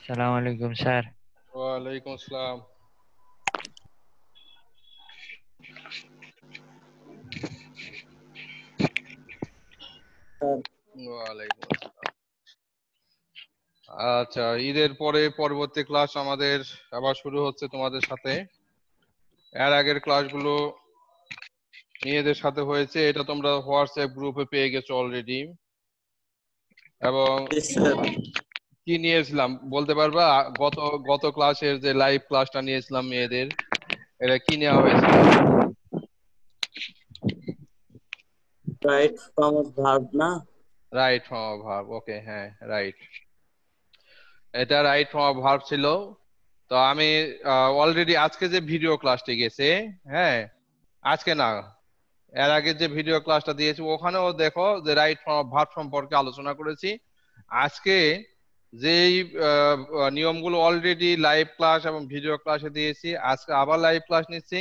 সালাম আলাইকুম স্যার। ওয়ালাইকুম আসসালাম। ওয়ালাইকুম আসসালাম। আচ্ছা, ঈদের পরে পরবর্তী ক্লাস আমাদের আবার শুরু হচ্ছে তোমাদের সাথে। এর আগের ক্লাসগুলো মেয়েদের সাথে হয়েছে, এটা তোমরা হোয়াটসঅ্যাপ গ্রুপে পেয়ে গেছো অলরেডি। এবং কি নিয়েছিলাম বলতে পারবা? গত গত ক্লাসের যে লাইভ ক্লাসটা নিয়েছিলাম মেয়েদের, এটা কি নেওয়া হয়েছিল? রাইট ফর্ম অফ ভার্ব না? রাইট ফর্ম অফ ভার্ব, ওকে, হ্যাঁ রাইট, এটা রাইট ফর্ম অফ ভার্ব ছিল। তো আমি অলরেডি আজকে যে ভিডিও ক্লাসটি গেছে, হ্যাঁ আজকে না, এর আগে যে ভিডিও ক্লাসটা দিয়েছি ওখানেও দেখো যে রাইট ফর্ম অফ ভার্ব সম্পর্কে আলোচনা করেছি। আজকে যেই নিয়মগুলো অলরেডি লাইভ ক্লাস এবং ভিডিও ক্লাসে দিয়েছি, আজকে আবার লাইভ ক্লাস নিচ্ছি।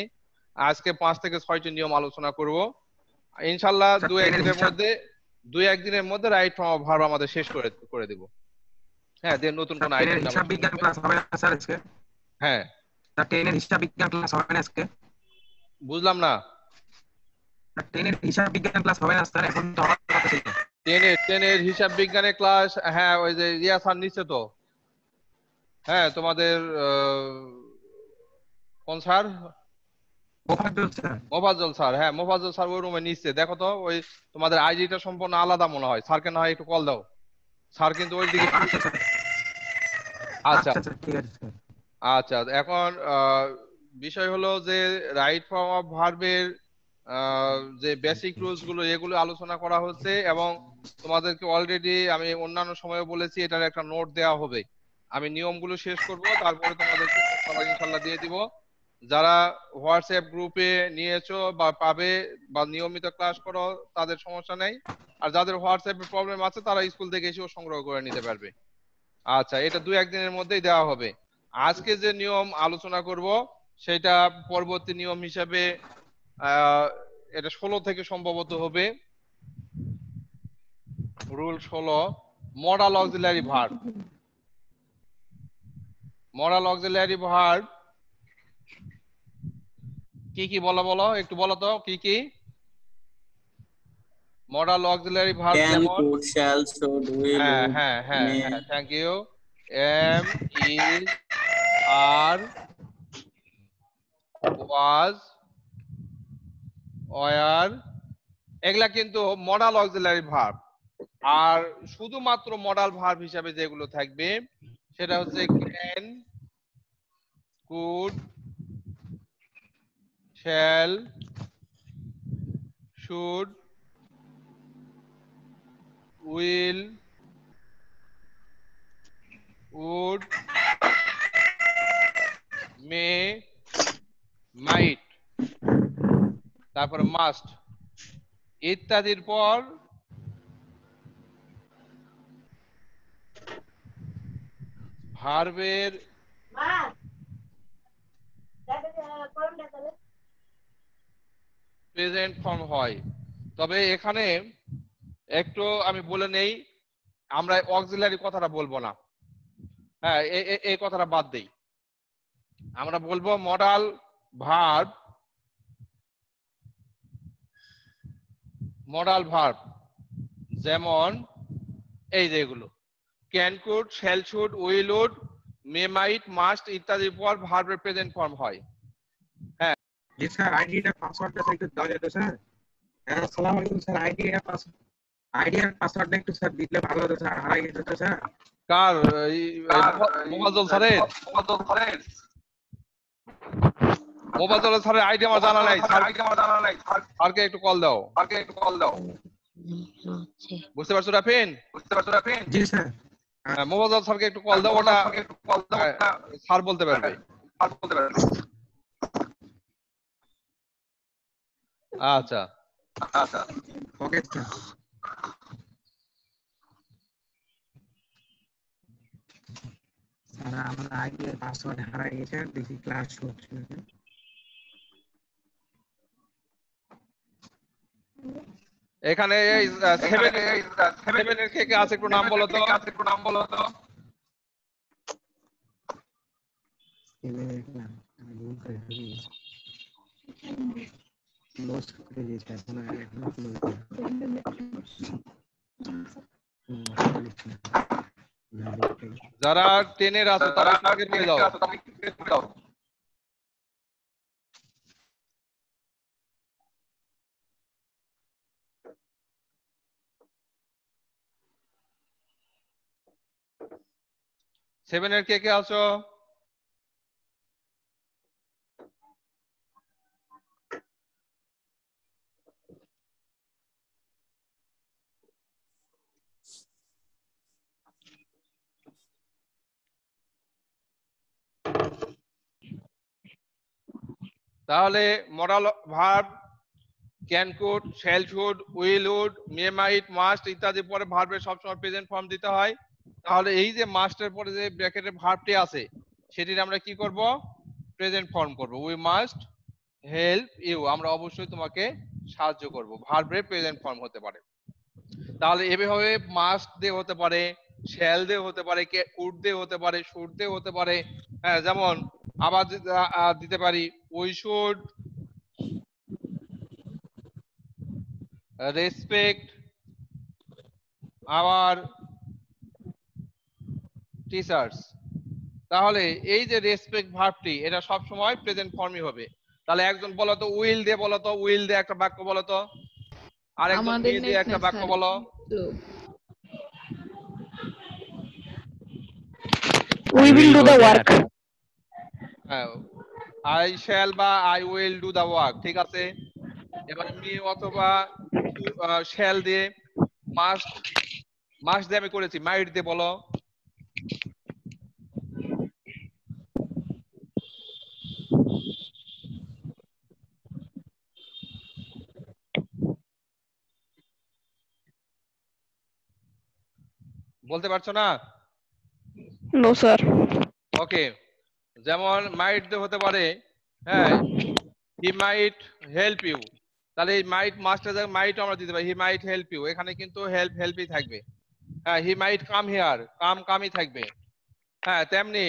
আজকে 5 থেকে 6টি নিয়ম আলোচনা করব ইনশাল্লাহ। দু একদিনের মধ্যে রাইট ফর্ম অফ ভার্ব আমাদের শেষ করে দিব। হ্যাঁ, দেন নতুন কোন আইটেম হিসাব বিজ্ঞান ক্লাস হবে না স্যার আজকে? হ্যাঁ, স্যার 10 এর হিসাব বিজ্ঞান ক্লাস হবে না আজকে? বুঝলাম না। 10 এর হিসাব বিজ্ঞান ক্লাস হবে না স্যার? এখন তো আমার কথা ছিল 10 এর হিসাব বিজ্ঞানের ক্লাস, হ্যাঁ ওই যে ইয়া স্যার নিচ্ছে তো। হ্যাঁ, তোমাদের কোন স্যার? মোফাজ্জল স্যার, হ্যাঁ মোফাজ্জল স্যার ওই রুমে নিচ্ছে। দেখো তো ওই তোমাদের আইডিটা সম্পূর্ণ আলাদা মনে হয়। স্যারকে না হয় একটু কল দাও, স্যার কিন্তু ওই দিকে। আচ্ছা ঠিক আছে স্যার। আচ্ছা, এখন বিষয় হলো যে রাইট ফর্ম অফ ভার্বের যে বেসিক রুলস গুলো এগুলো আলোচনা করা হচ্ছে, এবং তোমাদেরকে অলরেডি আমি অন্যান্য সময়ে বলেছি এটার একটা নোট দেওয়া হবে। আমি নিয়মগুলো শেষ করব, তারপরে তোমাদেরকে সবাই ইনশাল্লাহ দিয়ে দিব। যারা হোয়াটসঅ্যাপ গ্রুপে নিয়েছো বা পাবে বা নিয়মিত ক্লাস করো তাদের সমস্যা নেই, আর যাদের হোয়াটসঅ্যাপে প্রবলেম আছে তারা স্কুল থেকে এসেও সংগ্রহ করে নিতে পারবে। আচ্ছা, এটা 2-1 দিনের মধ্যেই দেওয়া হবে। আজকে যে নিয়ম আলোচনা করব সেটা পরবর্তী নিয়ম হিসেবে এটা 16 থেকে সম্ভবত হবে। Rule 16, modal auxiliary verb. Modal auxiliary verb কি কি বলো একটু বলো তো কি কি মডাল অক্সিলারি ভার্ব? ক্যান, যেমন কুড, শ্যাল, শুড, উইল, হ্যাঁ উড, হ্যাঁ হ্যাঁ মে। হ্যাঁ, thank you. Am, is, are, was, were, এগুলা কিন্তু মডাল অক্সিলারি ভার্ব। আর শুধুমাত্র মডাল ভার্ব হিসাবে যেগুলো থাকবে সেটা হচ্ছে can, could, shall, should, will, would, may, might, তারপরে মাস্ট ইত্যাদির পর ভার্বের প্রেজেন্ট ফর্ম হয়। তবে এখানে একটু আমি বলে নেই, আমরা অক্সিলারি কথাটা বলবো না। হ্যাঁ, এই কথাটা বাদ দেই। আমরা বলবো মডাল ভার্ব। মডাল ভার্ব যেমন এই যেগুলো can, could, shall, should, will, would, may, might, must ইত্যাদির পর ভার্বের প্রেজেন্ট ফর্ম হয়। হ্যাঁ জি স্যার, আইডিটা পাসওয়ার্ডটা একটু দেওয়া যেত স্যার? আসসালামু আলাইকুম স্যার, আইডি আর পাসওয়ার্ডটা একটু স্যার দিলে ভালো হতো স্যার, হারাই গেছে তো স্যার। কার? মোফাজ্জল স্যারের? মোফাজ্জল স্যারের আইডি আমার জানা নাই। স্যারকে একটু কল দাও। বুঝতে পারছো রাফিন? জি স্যার। মোফাজ্জল স্যারকে একটু কল দাও, ওটা স্যার বলতে পারবে। আচ্ছা ওকে স্যার। স্যার আমার আইডি আর পাসওয়ার্ড হারাই গেছে, দেখি ক্লাস হচ্ছে নাকি। এখানে এই 7 এর কে কে আছে একটু নাম বলো তো। যারা 10 এর আছো তারা একটু আগে পড়ে যাও। 7 এর কে কে আছো? তাহলে modal verb can could, shall should, will would, may might, must ইত্যাদি পরে ভার্বের সবসময় প্রেজেন্ট ফর্ম দিতে হয়। তাহলে এই যে মাস্টের পরে যে ব্র্যাকেটে ভার্বটি আছে সেটির আমরা কি করব? প্রেজেন্ট ফর্ম করব। উই মাস্ট হেল্প ইউ, আমরা অবশ্যই তোমাকে সাহায্য করব। ভার্বের প্রেজেন্ট ফর্ম হতে পারে। তাহলে এভাবে মাস্ট দিয়ে হতে পারে, শ্যাল দিয়ে হতে পারে, কুড দিয়ে হতে পারে, শুড দিয়ে হতে পারে। হ্যাঁ, যেমন আবার দিতে পারি we should respect our teachers. তাহলে এই যে রেসপেক্ট ভার্বটি এটা সব সময় প্রেজেন্ট ফর্মই হবে। তাহলে একজন বলো তো উইল দিয়ে, বলো তো উইল দিয়ে একটা বাক্য বলো তো। আর একজন মে দিয়ে একটা বাক্য বলো। We will do the work. হ্যাঁ, আই শ্যাল বা I will do the work, ঠিক আছে। এবার মে অথবা শ্যাল দিয়ে, মাস্ট মাস্ট দিয়ে আমি করেছি, মাইট দিয়ে বলো। বলতে পারছো না? No, sir. ওকে, যেমন মাইট দিয়ে হতে পারে, হ্যাঁ, হি মাইট হেল্প ইউ। তাহলে এই মাইট মাস্টার জায়গায় মাইট আমরা দিতে পারি, হি মাইট হেল্প ইউ। এখানে কিন্তু হেল্প হেল্পই থাকবে। হ্যাঁ, হি মাইট কাম হিয়ার, কাম কামই থাকবে। হ্যাঁ, তেমনি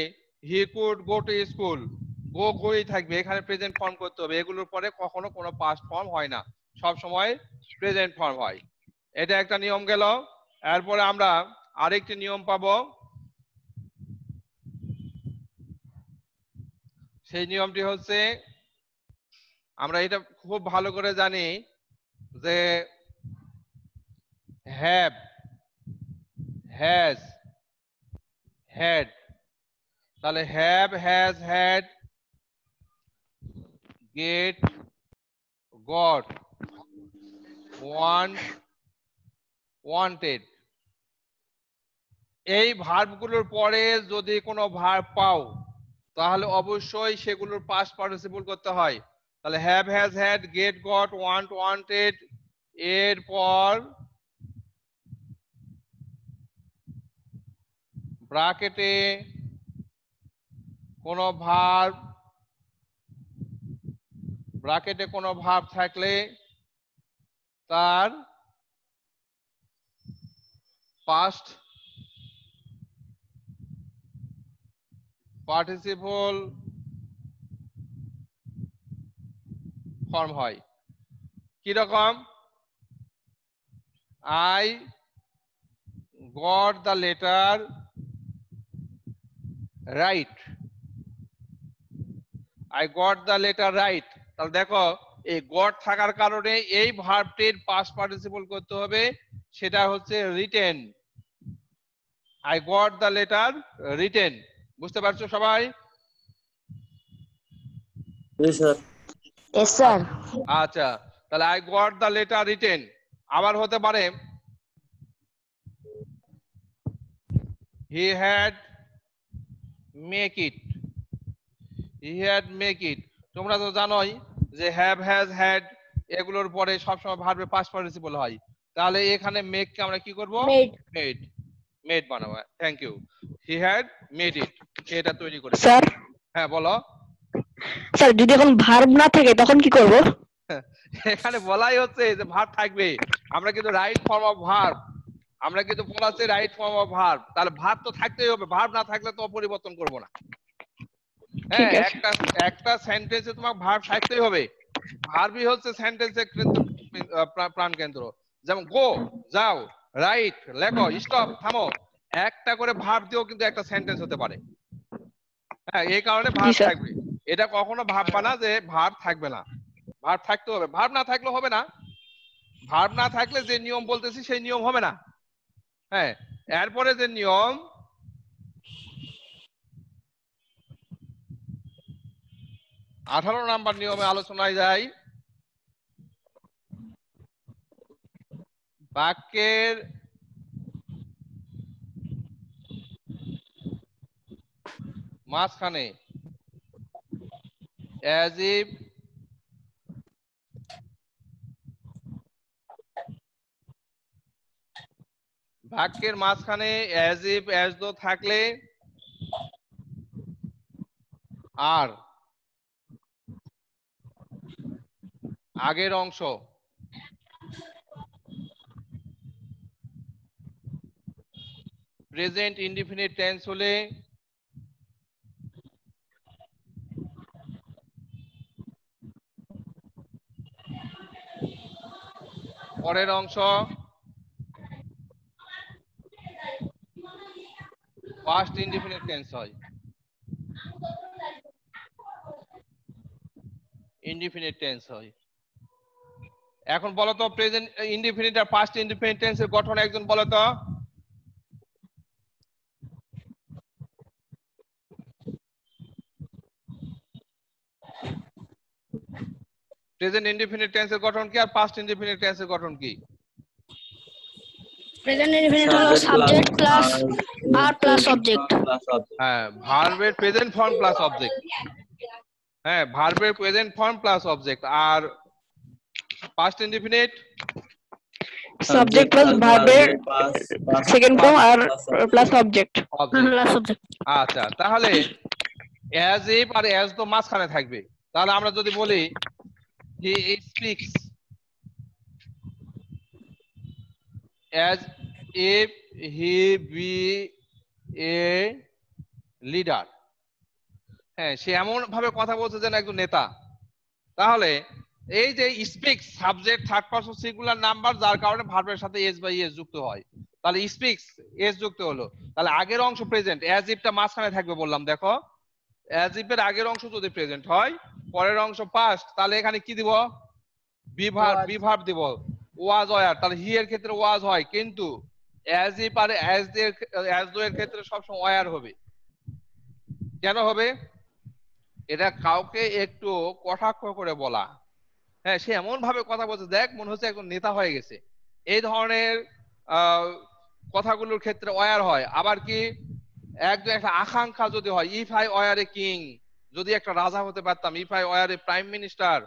he could go to school, go গোই থাকবে। এখানে প্রেজেন্ট ফর্ম করতে হবে। এগুলোর পরে কখনো কোনো পাস্ট ফর্ম হয় না, সব সময় প্রেজেন্ট ফর্ম হয়। এটা একটা নিয়ম গেল। এরপরে আমরা আরেকটি নিয়ম পাবো। সেই নিয়মটি হচ্ছে, আমরা এটা খুব ভালো করে জানি যে হ্যাভ, হ্যাজ, হ্যাড। তাহলে have, has, had, get, got, want, wanted. এই ভার্বগুলোর পরে যদি কোনো ভার্ব পাও তাহলে অবশ্যই সেগুলোর পাস্ট পার্টিসিপল করতে হয়। তাহলে have, has, had, get, got, want, wanted এর পর ব্র্যাকেটে কোনো ভার্ব, ব্র্যাকেটে কোনো ভার্ব থাকলে তার পাস্ট পার্টিসিপল ফর্ম হয়। কি রকম? I got the letter right, I got the letter right. তাহলে দেখো এই গট থাকার কারণে এই ভার্বটির পাস্ট পার্টিসিপল করতে হবে, সেটা হচ্ছে written. I got the letter written. বুঝতে পারছো সবাই? Yes, sir. আচ্ছা, তাহলে I got the letter written. আবার হতে পারে he had make it, he had make it. তোমরা তো জানোই যে হ্যাভ, হ্যাজ, হ্যাড এগুলোর পরে সবসময় ভার্বের পাস্ট পার্টিসিপল হয়। তাহলে এখানে মেক কে আমরা কি করব? Made. মেড, মেড বানাবো। Thank you. He had made it, এটা তৈরি করেছে। Sir. হ্যাঁ বলো। স্যার যদি এখন ভার্ব না থাকে তখন কি করব? এখানে বলাই হচ্ছে যে ভার্ব থাকবে, আমরা কিন্তু রাইট ফর্ম অফ ভার্ব, আমরা কিন্তু বলাচ্ছি রাইট ফর্ম অফ ভার্ব। তাহলে ভার্ব তো থাকতেই হবে, ভার্ব না থাকলে তো পরিবর্তন করব না। ঠিক হ্যাঁ, আছে। একটা একটা সেন্টেন্সে তোমার ভার্ব থাকতেই হবে। ভার্বই হচ্ছে সেন্টেন্সের কিন্তু প্রাণ কেন্দ্র। যেমন গো, যাও, রাইট, লেখো, স্টপ, থামো, একটা করে ভার্ব দিয়েও কিন্তু একটা সেন্টেন্স হতে পারে। হ্যাঁ, এই কারণে জি ভার্ব স্যার। থাকবে। এটা কখনো ভাববা না যে ভার্ব থাকবে না, ভার্ব থাকতে হবে। ভার্ব না থাকলে হবে না। ভার্ব না থাকলে যে নিয়ম বলতেছি সেই নিয়ম হবে না। হ্যাঁ, এরপরে যে নিয়ম, 18 নাম্বার নিয়মে আলোচনায় যাই। বাক্যের মাঝখানে as if, বাক্যের মাঝখানে as if, as though থাকলে আর আগের অংশ প্রেজেন্ট ইনডিফিনিট টেন্স হলে পরের অংশ পাস্ট ইনডিফিনিট টেন্স হয়, ইনডিফিনিট টেন্স হয়। এখন বলো তো প্রেজেন্ট ইনডিফিনিট আর পাস্ট ইনডিফিনিট টেন্সের গঠন একজন বলো তো। প্রেজেন্ট ইনডিফিনিট টেন্সের গঠন কি আর পাস্ট ইনডিফিনিট টেন্সের গঠন কি? প্রেজেন্ট ইনডিফিনিট হলো সাবজেক্ট প্লাস আর প্লাস অবজেক্ট। হ্যাঁ, ভার্বের প্রেজেন্ট ফর্ম প্লাস অবজেক্ট। হ্যাঁ, ভার্বের প্রেজেন্ট ফর্ম প্লাস অবজেক্ট। আর পাস্ট ইনডিফিনিট সাবজেক্ট প্লাস ভার্বের সেকেন্ড ফর্ম আর প্লাস অবজেক্ট। Plus object. আচ্ছা, তাহলে as if R as though মাঝখানে থাকবে। তাহলে আমরা যদি বলি he speaks as if he be a leader, হ্যাঁ, সে এমন ভাবে কথা বলছে যেন একজন নেতা। তাহলে এই যে speaks subject third person singular number, যার কারণে ভার্বের সাথে এস বাই এস যুক্ত হয়। তাহলে স্পিক্স এস যুক্ত হলো। তাহলে আগের অংশ প্রেজেন্ট, অ্যাজ ইফটা মাঝখানে থাকবে বললাম। দেখো, অ্যাজ ইফ এর আগের অংশ যদি প্রেজেন্ট হয়, পরের অংশ পাস্ট, তাহলে এখানে কি দিব? বি ভার্ব দিব, ওয়াজ ওয়ার। তাহলে হি এর ক্ষেত্রে ওয়াজ হয়, কিন্তু as if R as though এর ক্ষেত্রে সবসময় ওয়ার হবে। কেন হবে? এটা কাউকে একটু কটাক্ষ করে বলা। হ্যাঁ, সে এমন ভাবে কথা বলছে, দেখ মনে হচ্ছে একজন নেতা হয়ে গেছে। এই ধরনের কথাগুলোর ক্ষেত্রে ওয়ার হয়। আবার কি একজন একটা আকাঙ্ক্ষা যদি হয়, if I were a king, যদি একটা রাজা হতে পারতাম, if I were A prime minister,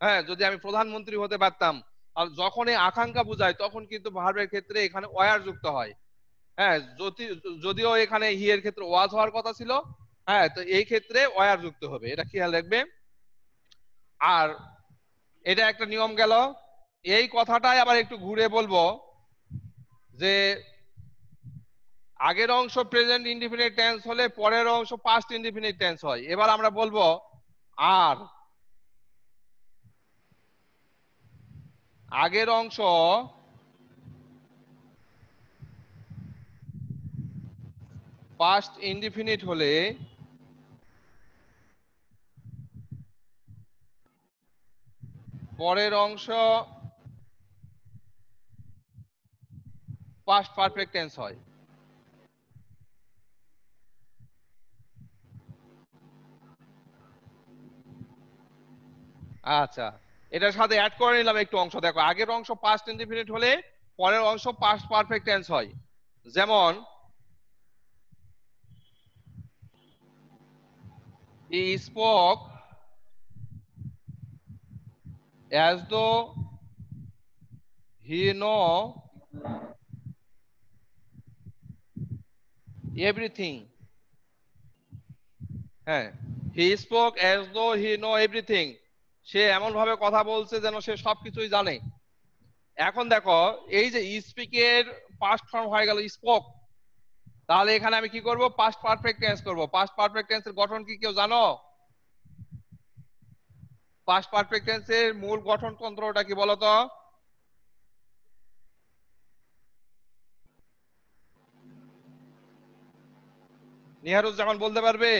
হ্যাঁ, যদি আমি প্রধানমন্ত্রী হতে পারতাম। আর যখন এই আকাঙ্ক্ষা বোঝায় তখন কিন্তু ভার্বের ক্ষেত্রে এখানে ওয়ার যুক্ত হয়। হ্যাঁ, যদিও এখানে হি এর ক্ষেত্রে ওয়াজ হওয়ার কথা ছিল। হ্যাঁ, তো এই ক্ষেত্রে ওয়ার যুক্ত হবে, এটা খেয়াল রাখবে। আর এটা একটা নিয়ম গেল। এই কথাটাই আবার একটু ঘুরে বলবো যে আগের অংশ প্রেজেন্ট ইনডিফিনিট টেন্স হলে পরের অংশ পাস্ট ইনডিফিনিট টেন্স হয়। এবার আমরা বলবো আর আগের অংশ পাস্ট ইনডিফিনিট হলে পরের অংশ পাস্ট পারফেক্ট টেন্স হয়। আচ্ছা, এটার সাথে অ্যাড করে নিলাম একটু অংশ। দেখো, আগের অংশ পাস্ট ইনডিফিনিট হলে পরের অংশ পাস্ট পারফেক্ট টেন্স হয়। যেমন he spoke as though he know everything. হ্যাঁ, he spoke as though he know everything, সে এমন ভাবে কথা বলছে যেন সে সবকিছুই জানে। এখন দেখো, এই যে স্পিকের পাস্ট ফর্ম হয়ে গেল স্পোক, তাহলে এখানে আমি কি করব? পাস্ট পারফেক্ট টেন্স করব। পাস্ট পারফেক্ট টেন্সের গঠন কি কেউ জানো? পাস্ট পারফেক্ট টেন্সের মূল গঠনতন্ত্রটা কি বলো তো? নিহারুজ্জামান বলতে পারবে?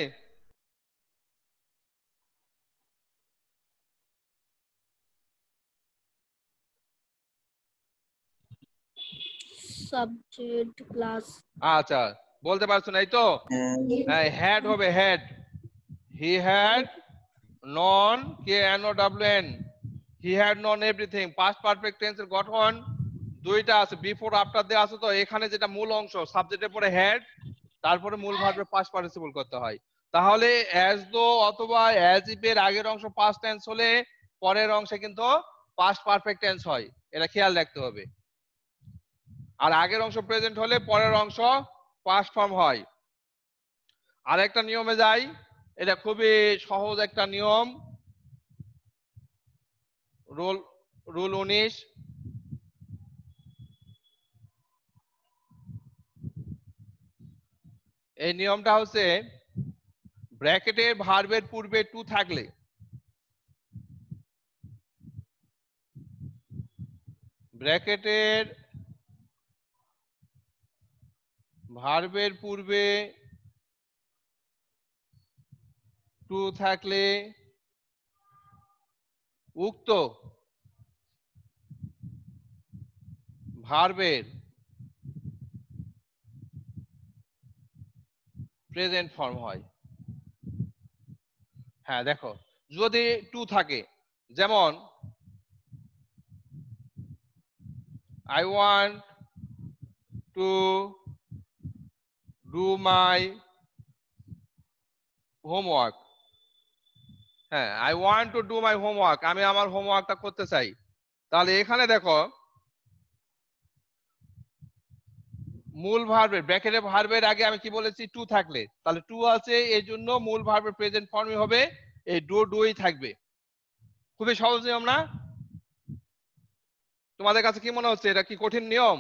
Subject class. আচ্ছা, বলতে পারছো না, এই তো হ্যাড হবে, had. He had known, K N O W N, he had known everything. Past perfect টেন্সের গঠন দুইটা আছে, বিফোর আফটার দেয়া আছে। তো এখানে যেটা মূল অংশ, সাবজেক্টের পরে হ্যাড, তারপরে মূল ভার্বের পাস্ট পার্টিসিপল করতে হয়। তাহলে অ্যাজ দো অথবা অ্যাজ ইফ এর আগের অংশ পাস্ট টেন্স হলে পরের অংশে কিন্তু পাস্ট পারফেক্ট টেন্স হয়, এটা খেয়াল রাখতে হবে। আর আগের অংশ প্রেজেন্ট হলে পরের অংশ পাস্ট ফর্ম হয়। আর একটা নিয়মে যাই, এটা খুবই সহজ একটা নিয়ম, রুল 19। এই নিয়মটা হচ্ছে ব্র্যাকেটের ভার্বের পূর্বে টু থাকলে, ব্র্যাকেটের ভার্বের পূর্বে টু থাকলে উক্ত ভার্বের প্রেজেন্ট ফর্ম হয়। হ্যাঁ দেখো, যদি টু থাকে, যেমন I want to do my homework। হ্যাঁ, I want to do my homework, আমি আমার হোমওয়ার্কটা করতে চাই। তাহলে এখানে দেখো, মূল ভার্বের ব্র্যাকেটের ভার্বের আগে আমি কি বলেছি, টু থাকলে, তাহলে টু আছে, এই জন্য মূল ভার্বের প্রেজেন্ট ফর্মই হবে এই ডুই থাকবে। খুবই সহজ নিয়ম না? তোমাদের কাছে কি মনে হচ্ছে, এটা কি কঠিন নিয়ম?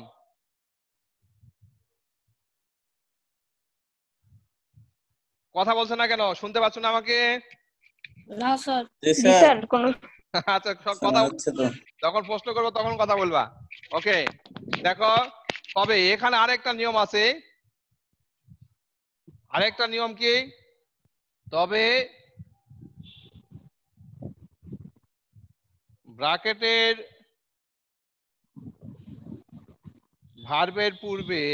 কথা বলছে না কেন? শুনতে পাচ্ছ না আমাকে? না স্যার। জি জি স্যার, স্যার, কোন আচ্ছা, শোনা কথা যাচ্ছে তো। যখন প্রশ্ন করবো তখন কথা বলবা। ওকে, দেখো, তবে এখানে আরেকটা নিয়ম আছে। আরেকটা নিয়ম কি, তবে ব্র্যাকেটের ভার্বের পূর্বে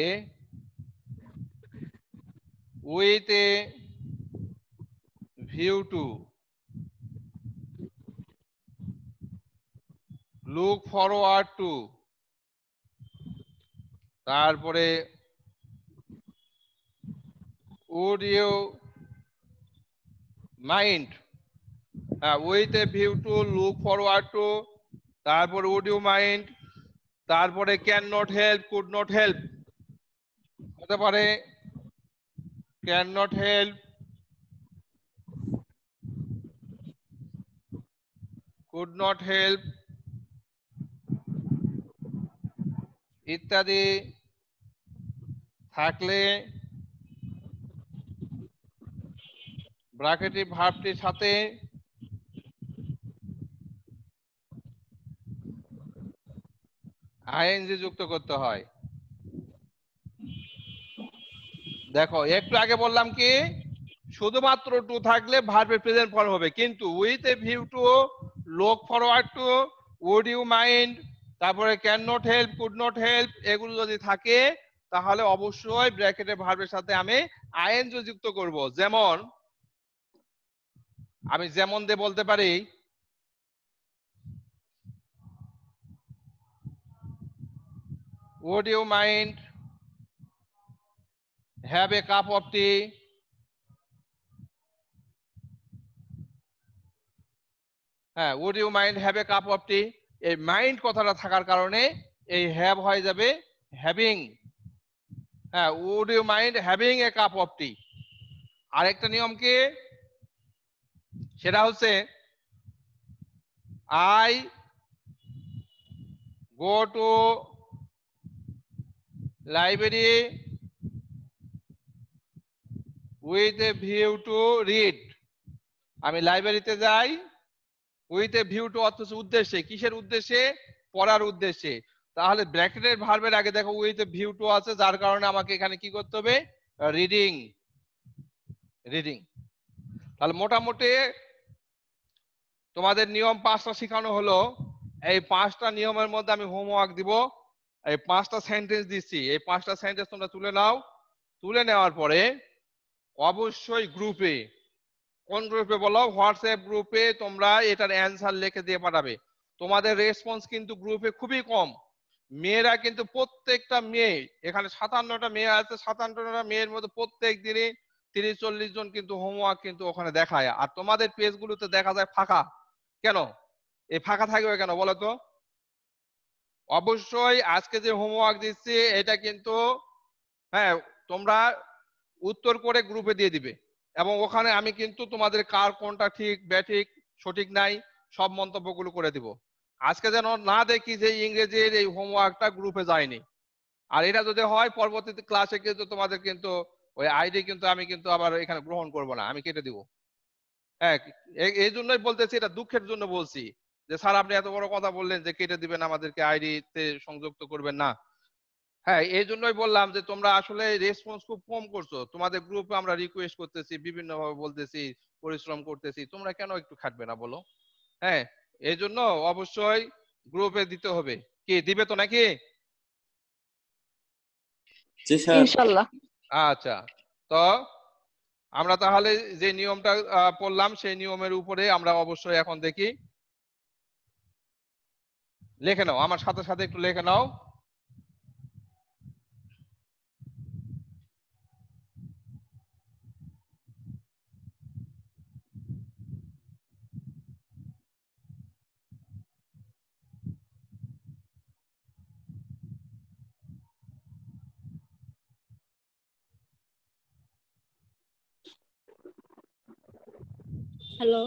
with a view to, look forward two, তারপরে উড ইউ মাইন্ড, হ্যাঁ, with a view to, look forward two, তারপরে উড ইউ মাইন্ড, তারপরে can not help, could not help হতে পারে, can not help, could not help ইত্যাদি থাকলে ব্র্যাকেটিভ ভার্বটির সাথে ING যুক্ত করতে হয়। দেখো, একটু আগে বললাম কি, শুধুমাত্র টু থাকলে ভার্বের প্রেজেন্ট ফর্ম হবে, কিন্তু with a view to, look forward to, would you mind, তারপরে can not help, could not help, এগুলো যদি থাকে তাহলে অবশ্যই ব্র্যাকেটের ভার্বের সাথে আমি আইএনজি যুক্ত করব। যেমন আমি যেমন দিয়ে বলতে পারি, would you mind have a cup of tea? হ্যাঁ, would you mind have a cup of tea? এই মাইন্ড কথাটা থাকার কারণে এই হ্যাভ হয়ে যাবে হ্যাভিং। হ্যাঁ, would you mind having a cup of tea? আরেকটা নিয়ম কি, সেটা হচ্ছে I go to library with a view to read। আমি লাইব্রেরিতে যাই উইথ এ ভিউ টু অর্থ হচ্ছে উদ্দেশ্যে, কিসের উদ্দেশ্যে? পড়ার উদ্দেশ্যে। তাহলে ব্র্যাকেটের ভার্বের আগে দেখো উইথ এ ভিউ টু আছে, যার কারণে আমাকে এখানে কি করতে হবে? রিডিং। রিডিং। তাহলে মোটামুটি তোমাদের নিয়ম 5টা শেখানো হলো। এই 5টা নিয়মের মধ্যে আমি হোমওয়ার্ক দিব। এই 5টা সেন্টেন্স দিচ্ছি, এই 5টা সেন্টেন্স তোমরা তুলে নাও। তুলে নেওয়ার পরে অবশ্যই গ্রুপে, কোন গ্রুপে বলো? হোয়াটসঅ্যাপ গ্রুপে তোমরা এটার অ্যান্সার লিখে দিয়ে পাঠাবে। তোমাদের রেসপন্স কিন্তু গ্রুপে খুবই কম। মেয়েরা কিন্তু প্রত্যেকটা মেয়ে, এখানে 57টা মেয়ে আছে, 57টা মেয়ের মধ্যে প্রত্যেক দিনই 30-40 জন কিন্তু হোমওয়ার্ক কিন্তু ওখানে দেখায়। আর তোমাদের পেজগুলোতে দেখা যায় ফাঁকা। কেন এই ফাঁকা থাকবে কেন বলো তো? অবশ্যই আজকে যে হোমওয়ার্ক দিচ্ছি এটা কিন্তু হ্যাঁ তোমরা উত্তর করে গ্রুপে দিয়ে দিবে, এবং ওখানে আমি কিন্তু তোমাদের কার কোনটা ঠিক ব্যাঠিক সঠিক নাই সব মন্তব্যগুলো করে দিব। আজকে যেন না দেখি যে ইংরেজির এই হোমওয়ার্কটা গ্রুপে যায়নি। আর এটা যদি হয় পরবর্তী ক্লাসে কিন্তু তোমাদের কিন্তু ওই আইডি কিন্তু আমি কিন্তু আবার এখানে গ্রহণ করব না, আমি কেটে দিব। হ্যাঁ, এই জন্যই বলতেছি, এটা দুঃখের জন্য বলছি যে স্যার আপনি এত বড় কথা বললেন যে কেটে দিবেন, আমাদেরকে আইডিতে সংযুক্ত করবেন না। হ্যাঁ, এই জন্যই বললাম যে তোমরা আসলে রেসপন্স খুব কম করছো। তোমাদের গ্রুপে আমরা রিকোয়েস্ট করতেছি, বিভিন্ন ভাবে বলতেছি, পরিশ্রম করতেছি, তোমরা কেন একটু খাটবে না বলো? হ্যাঁ, এই জন্য অবশ্যই গ্রুপে দিতে হবে। কি দিবে তো নাকি? জি স্যার। ইনশাআল্লাহ। আচ্ছা, তো আমরা তাহলে যে নিয়মটা পড়লাম সেই নিয়মের উপরে আমরা অবশ্যই এখন দেখি। লিখে নাও, আমার সাথে সাথে একটু লিখে নাও। হ্যালো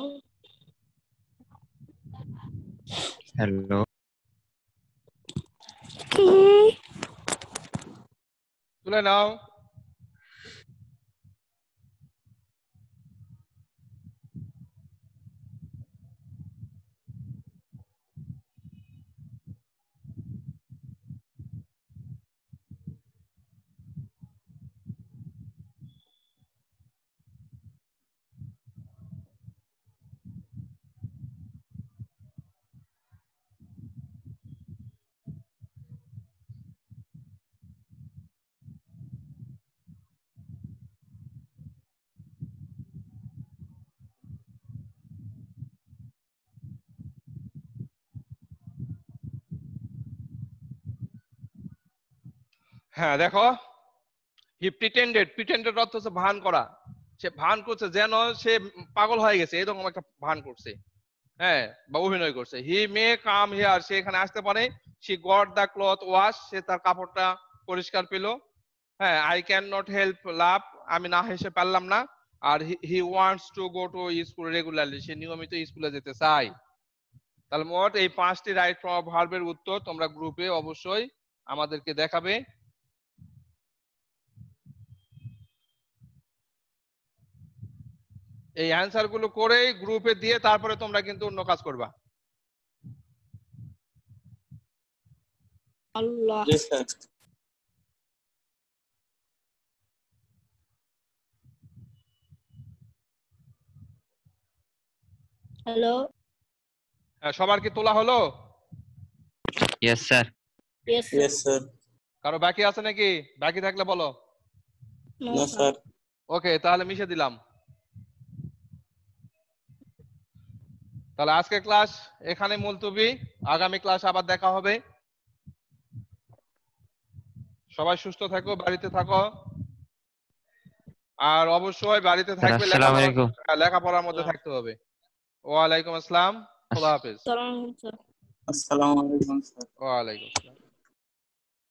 হ্যালো, তুলে নাও। হ্যাঁ দেখো, হি প্রিটেন্ডেড, প্রিটেন্ডেড অর্থ হচ্ছে ভান করা। সে ভান করছে যেন সে পাগল হয়ে গেছে, এরকম একটা ভান করছে, হ্যাঁ, বা অভিনয় করছে। হি মে কাম হিয়ার, সে এখানে আসতে পারে। She got the cloth wash, সে তার কাপড়টা পরিষ্কার পেল। হ্যাঁ, I can not help laugh, আমি না হেসে পারলাম না। আর he wants to go to school regularly, সে নিয়মিত স্কুলে যেতে চায়। তাহলে মোট এই 5টি রাইট ফর্ম ভার্বের উত্তর তোমরা গ্রুপে অবশ্যই আমাদেরকে দেখাবে। এই অ্যান্সার গুলো করে গ্রুপে দিয়ে তারপরে তোমরা কিন্তু অন্য কাজ করবা। আল্লাহ। জি স্যার। হ্যালো। সবার কি তোলা হলো? Yes sir. Yes yes sir. কারো বাকি আছে নাকি? বাকি থাকলে বলো। না স্যার। ওকে, তাহলে মিশে দিলাম। তাহলে আজকে ক্লাস এখানে মুলতবি, আগামী ক্লাস আবার দেখা হবে। সবাই সুস্থ থাকো, বাড়িতে থাকো, আর অবশ্যই বাড়িতে থাকবে আসসালামু আলাইকুম। লেখাপড়ার মধ্যে থাকতে হবে। ওয়ালাইকুম আসসালাম, খোদা হাফেজ। আসসালামু আলাইকুম স্যার। আসসালামু আলাইকুম স্যার। ওয়ালাইকুম আসসালাম।